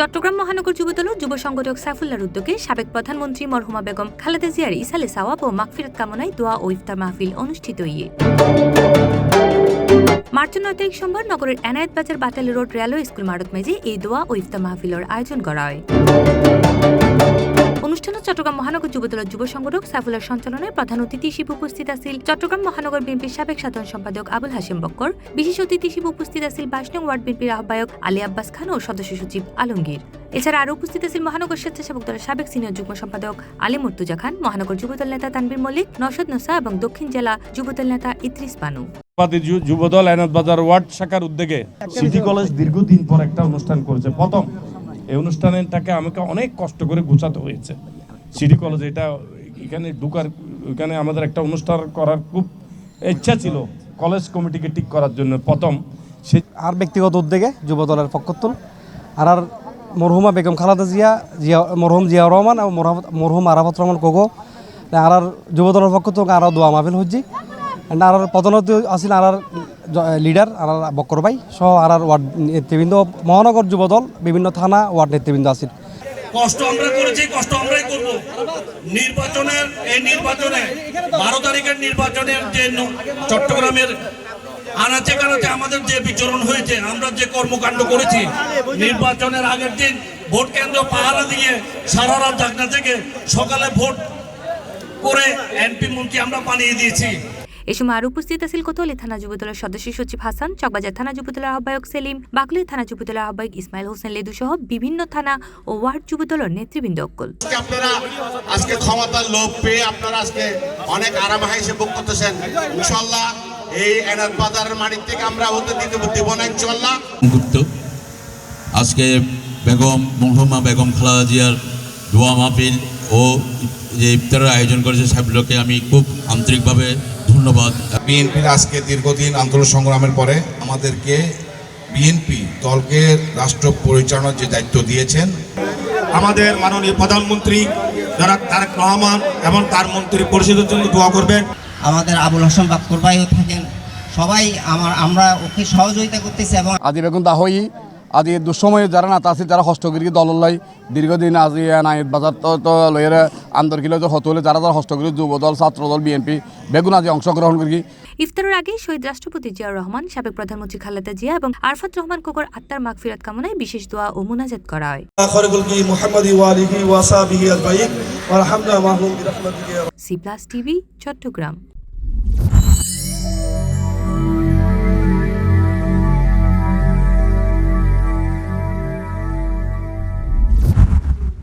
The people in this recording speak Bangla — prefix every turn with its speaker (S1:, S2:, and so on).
S1: চট্টগ্রাম মহানগর যুবদল ও যুব সংগঠক সাইফুল্লাহর উদ্যোগে সাবেক প্রধানমন্ত্রী মরহুমা বেগম খালেদা জিয়ার ইসালে সাওয়াব ও মাগফিরাত কামনায় দোয়া ও ইফতার মাহফিল অনুষ্ঠিত মার্চ 9 তারিখ সোমবার নগরের এনায়েত বাজার বাটালি রোড রেলওয়ে স্কুল মারত মেজে এই দোয়া ও ইফতার মাহফিলের আয়োজন করা হয়। অনুষ্ঠানে চট্টগ্রাম মহানগর যুবদলের যুব সংগঠক সাইফুল্লাহর সঞ্চালনায় প্রধান অতিথি হিসেবে উপস্থিত আছেন চট্টগ্রাম মহানগর বিএনপির সাবেক সাধারণ সম্পাদক আবুল হাশেম বক্কর। বিশেষ অতিথি হিসেবে উপস্থিত আছেন 22 নং ওয়ার্ড বিএনপির আহ্বায়ক আলী আব্বাস খান ও সদস্য সচিব আলমগীর। এছাড়া আরও উপস্থিত আছেন মহানগর স্বেচ্ছাসেবক দলের সাবেক সিনিয়র যুগ্ম সম্পাদক আলী মুর্তুজা খান, মহানগর যুবদল নেতা তানভীর মল্লিক, নওশাদ নোসা এবং দক্ষিণ জেলা যুবদল নেতা ইদ্রিস বানু।
S2: যুবদল এনায়েত বাজার ওয়ার্ড শাখার উদ্যোগে সিটি কলেজ দীর্ঘদিন পর একটা অনুষ্ঠান করেছে। প্রথম এই অনুষ্ঠানটাকে আমাকে অনেক কষ্ট করে গুছাতে হয়েছে। সিটি কলেজ এটা এখানে ঢুকার ওইখানে আমাদের একটা অনুষ্ঠান করার খুব ইচ্ছা ছিল কলেজ কমিটিকে ঠিক করার জন্য। প্রথম সে
S3: আর ব্যক্তিগত উদ্যোগে যুবদলের পক্ষতুল আর মরহুমা বেগম খালেদা জিয়া মরহুম জিয়া রহমান এবং মরহুম আরাফাত রহমান কোগো আর যুবদলের পক্ষতুল আর দোয়া মাহফিল হচ্ছি আর প্রধানত আসিল আর লিডার আর বক্কর ভাই সহ আর ওয়ার্ড নেতৃবৃন্দ মহানগর যুবদল বিভিন্ন থানা ওয়ার্ড নেতৃবৃন্দ আসিল।
S4: কষ্ট আমরা করেছি, কষ্ট আমরাই করব। নির্বাচনের এই নির্বাচনে 12 তারিখের নির্বাচনের যে চট্টগ্রামের আনাচে কানাচে আমাদের যে বিচরণ হয়েছে, আমরা যে কর্মকাণ্ড করেছি, নির্বাচনের আগের দিন ভোট কেন্দ্র পাহারা দিয়ে সারা রাত জাগনা থেকে সকালে ভোট করে এমপি মন্ত্রী আমরা বানিয়ে দিয়েছি।
S1: এ সময় আরও উপস্থিত আছেন কোতোয়ালি থানা যুবদলের সদস্য সচিব হাসান, চকবাজার থানা যুবদলের আহ্বায়ক সেলিম, বাকলিয়া থানা যুবদলের আহ্বায়ক ইসমাইল হোসেন লেদু সহ বিভিন্ন থানা ও ওয়ার্ড যুবদলের নেতৃবৃন্দ।
S5: আপনারা আজকে ক্ষমতার লোভ পেয়ে আপনারা আজকে অনেক আরাম হাইসে ভোগ করতেছেন। ইনশাআল্লাহ এই এনায়েত বাজারের মাটির থেকে আমরা হতে দিব না ইনশাআল্লাহ।
S6: আজকে বেগম মরহুমা বেগম খালেদা জিয়ার দোয়া মাহফিল ও যে ইফতারের আয়োজন করেছে সাহেবগুলোকে আমি খুব আন্তরিকভাবে ধন্যবাদ।
S5: বিএনপির আজকে দীর্ঘদিন আন্দোলন সংগ্রামের পরে আমাদেরকে বিএনপি দলকে রাষ্ট্র পরিচালনার যে দায়িত্ব দিয়েছেন,
S4: আমাদের মাননীয় প্রধানমন্ত্রী যারা তারেক রহমান এবং তার মন্ত্রী পরিষদের জন্য দোয়া করবেন।
S7: আমাদের আবুল হাশেম বক্কর ভাইও থাকেন, সবাই আমরা ওকে সহযোগিতা করতেছি। এবং
S8: আদি বেগুন দাহই আদি দুঃসময়ে যারা নাতা আছে যারা হস্তগিরি দললাই দীর্ঘদিন আজি এনায়েত বাজার তো লয়ের আন্দোলন হতলে যারা যারা হস্তগিরি যুবদল ছাত্রদল বিএনপি বেগুন আজি অংশগ্রহণ করি।
S1: ইফতারের আগে শহীদ রাষ্ট্রপতি জিয়াউর রহমান, সাবেক প্রধানমন্ত্রী খালেদা জিয়া এবং আরফাত রহমান কোকর আত্মার মাগফিরাত কামনায় বিশেষ দোয়া ও মুনাজাত করা হয়। C plus TV, Chittagong.